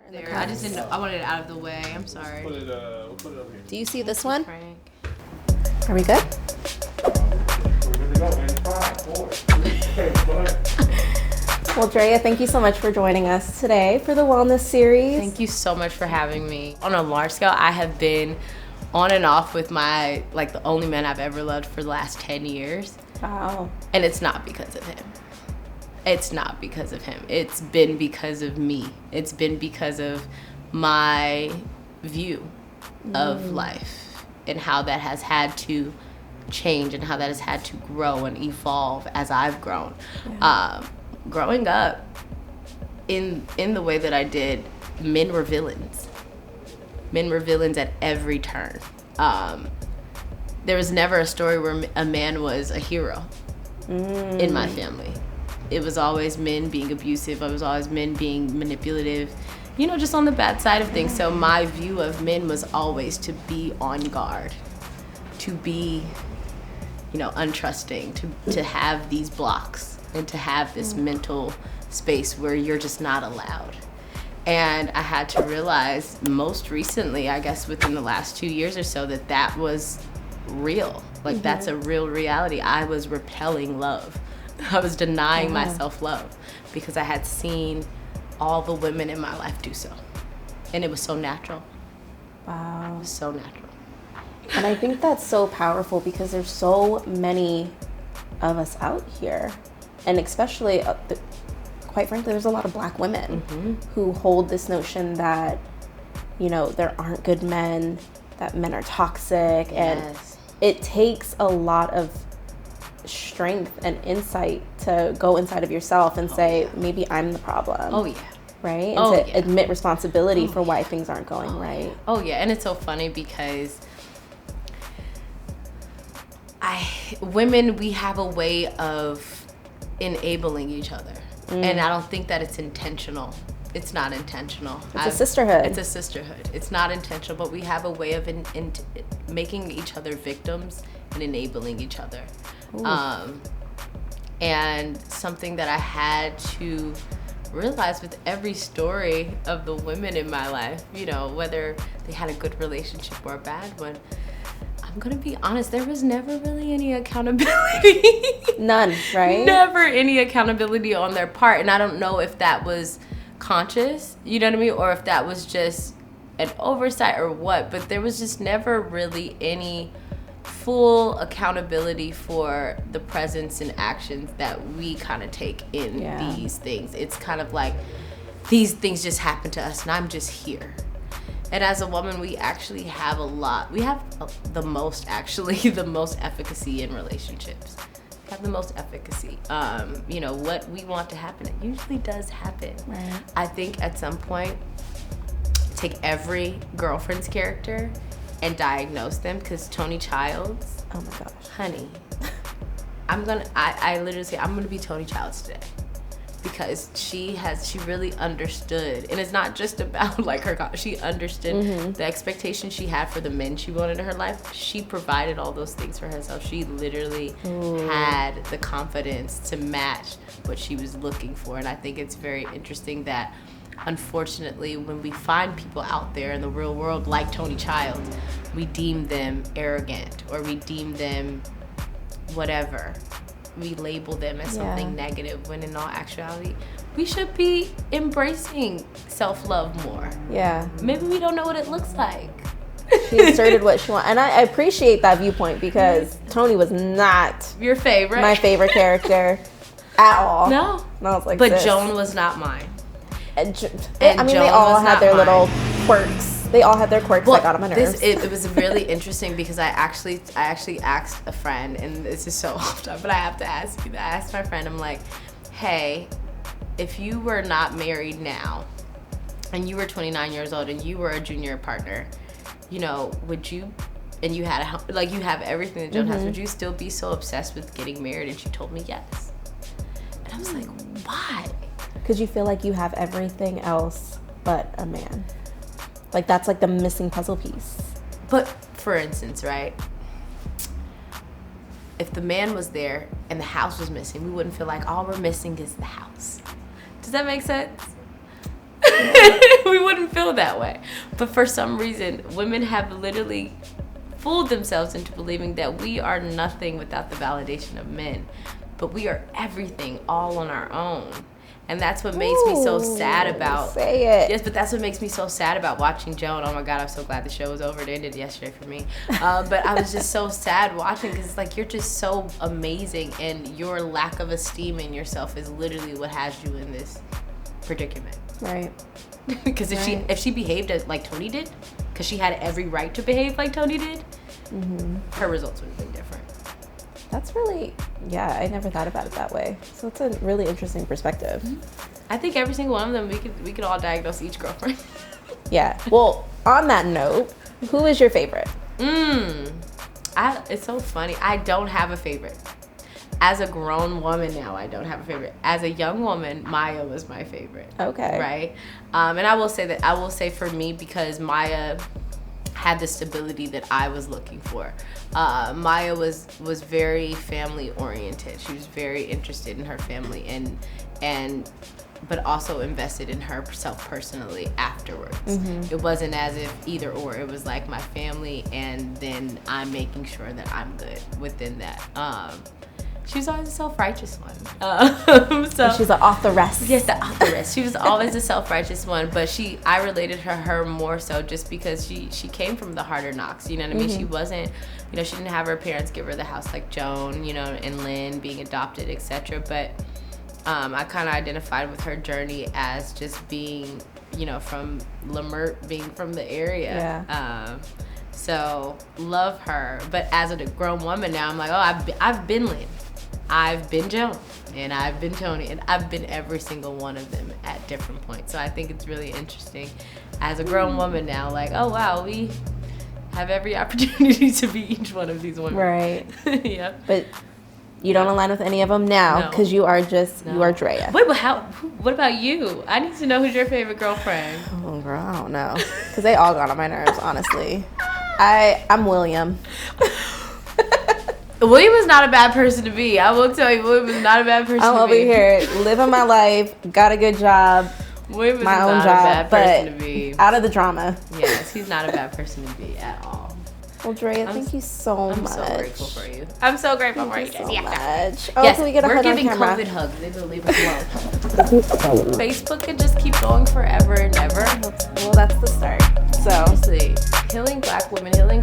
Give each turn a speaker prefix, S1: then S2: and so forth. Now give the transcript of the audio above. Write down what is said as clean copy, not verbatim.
S1: in the
S2: There, I just
S1: past.
S2: didn't. I wanted it out of the way. I'm sorry.
S3: We'll put it over here.
S1: Do you see this one?
S2: Frank.
S1: Are we good?
S3: We're good to go. In 5, 4. Okay, go ahead.
S1: Well, Drea, thank you so much for joining us today for the wellness series.
S2: Thank you so much for having me. On a large scale, I have been on and off with my, the only man I've ever loved for the last 10 years.
S1: Wow.
S2: And it's not because of him. It's not because of him. It's been because of me. It's been because of my view of life and how that has had to change and how that has had to grow and evolve as I've grown.
S1: Yeah.
S2: Growing up in the way that I did, men were villains. Men were villains at every turn. There was never a story where a man was a hero in my family. It was always men being abusive. It was always men being manipulative, just on the bad side of things. So my view of men was always to be on guard, to be, untrusting, to have these blocks and to have this mental space where you're just not allowed. And I had to realize most recently, I guess within the last 2 years or so, that was real. That's a real reality. I was repelling love. I was denying myself love because I had seen all the women in my life do so. And it was so natural.
S1: Wow.
S2: It was so natural.
S1: And I think that's so powerful because there's so many of us out here. And especially, quite frankly, there's a lot of Black women who hold this notion that, there aren't good men, that men are toxic. And it takes a lot of strength and insight to go inside of yourself and say, maybe I'm the problem.
S2: Oh, yeah.
S1: Right? And to admit responsibility for why things aren't going right.
S2: Oh, yeah. And it's so funny because women, we have a way of enabling each other. And I don't think that it's intentional. It's not intentional.
S1: It's a sisterhood.
S2: It's a sisterhood. It's not intentional, but we have a way of making each other victims and enabling each other. And something that I had to realize with every story of the women in my life, whether they had a good relationship or a bad one, I'm gonna be honest, there was never really any accountability.
S1: None, right?
S2: Never any accountability on their part. And I don't know if that was conscious, you know what I mean? Or if that was just an oversight or what, but there was just never really any full accountability for the presence and actions that we kind of take in these things. It's kind of like these things just happen to us and I'm just here. And as a woman, we actually have we have the most efficacy in relationships. We have the most efficacy. What we want to happen, it usually does happen.
S1: Right.
S2: I think at some point, take every girlfriend's character and diagnose them, because Tony Childs,
S1: Oh my gosh.
S2: honey, I literally say, I'm gonna be Tony Childs today. Because she really understood, and it's not just about she understood the expectation she had for the men she wanted in her life. She provided all those things for herself. She literally had the confidence to match what she was looking for. And I think it's very interesting that, unfortunately, when we find people out there in the real world like Tony Childs, we deem them arrogant or we deem them whatever. We label them as something negative, when in all actuality, we should be embracing self-love more.
S1: Yeah.
S2: Maybe we don't know what it looks like.
S1: She asserted what she wanted. And I appreciate that viewpoint because Tony was not
S2: Your favorite?
S1: my favorite character at all.
S2: No.
S1: And I was like,
S2: But
S1: sis.
S2: Joan was not mine.
S1: And
S2: And
S1: they
S2: Joan
S1: all
S2: was
S1: had
S2: not
S1: their
S2: mine.
S1: little quirks. They all had their quirks that got on my nerves.
S2: It was really interesting because I actually asked a friend, and this is so off topic, but I have to ask you that. I asked my friend, I'm like, hey, if you were not married now and you were 29 years old and you were a junior partner, would you, and you had you have everything that Joan has, would you still be so obsessed with getting married? And she told me yes. And I was like, why?
S1: Because you feel like you have everything else but a man. That's the missing puzzle piece.
S2: But for instance, right? If the man was there and the house was missing, we wouldn't feel like all we're missing is the house. Does that make sense? We wouldn't feel that way. But for some reason, women have literally fooled themselves into believing that we are nothing without the validation of men. But we are everything all on our own. And that's what makes me so sad about.
S1: Say it.
S2: Yes, but that's what makes me so sad about watching Joan. Oh my God, I'm so glad the show was over. It ended yesterday for me. But I was just so sad watching because it's like you're just so amazing, and your lack of esteem in yourself is literally what has you in this predicament.
S1: Right.
S2: Because if she behaved like Tony did, because she had every right to behave like Tony did, her results would have been different.
S1: That's really, I never thought about it that way. So it's a really interesting perspective.
S2: I think every single one of them, we could all diagnose each girlfriend.
S1: Yeah. Well, on that note, who is your favorite?
S2: It's so funny. I don't have a favorite. As a grown woman now, I don't have a favorite. As a young woman, Maya was my favorite.
S1: Okay.
S2: Right? And I will say for me, because Maya had the stability that I was looking for. Maya was very family oriented. She was very interested in her family and but also invested in herself personally afterwards. It wasn't as if either or. It was like my family, and then I'm making sure that I'm good within that. She was always a self-righteous one. So
S1: she's an authoress.
S2: Yes, the authoress. She was always a self-righteous one, but I related her more so just because she came from the harder knocks. You know what I mean? She wasn't, she didn't have her parents give her the house like Joan, and Lynn being adopted, etc. But I kind of identified with her journey as just being, from Lamert, being from the area.
S1: Yeah.
S2: So love her. But as a grown woman now, I'm like, I've been Lynn. I've been Joan, and I've been Tony, and I've been every single one of them at different points. So I think it's really interesting as a grown woman now, like, oh wow, we have every opportunity to be each one of these women.
S1: Right.
S2: Yeah.
S1: But you don't align with any of them now because you are you are Drea.
S2: Wait, but what about you? I need to know who's your favorite girlfriend.
S1: Oh, girl, I don't know. Because they all got on my nerves, honestly. I'm William.
S2: William is not a bad person to be. I will tell you, William is not a bad person to be.
S1: I'm over here living my life, got a good job,
S2: William is
S1: my own
S2: not
S1: job,
S2: a bad person to be.
S1: Out of the drama.
S2: Yes, he's not a bad person to be at all.
S1: Well, Drea, thank you so much.
S2: I'm so grateful for you. I'm so grateful for you.
S1: Thank you so much.
S2: Yes,
S1: can we get a
S2: we're
S1: hug on
S2: giving
S1: camera?
S2: COVID hugs. They will leave us alone. Facebook can just keep going forever and ever.
S1: Well, that's the start. So,
S2: Honestly, healing black women, healing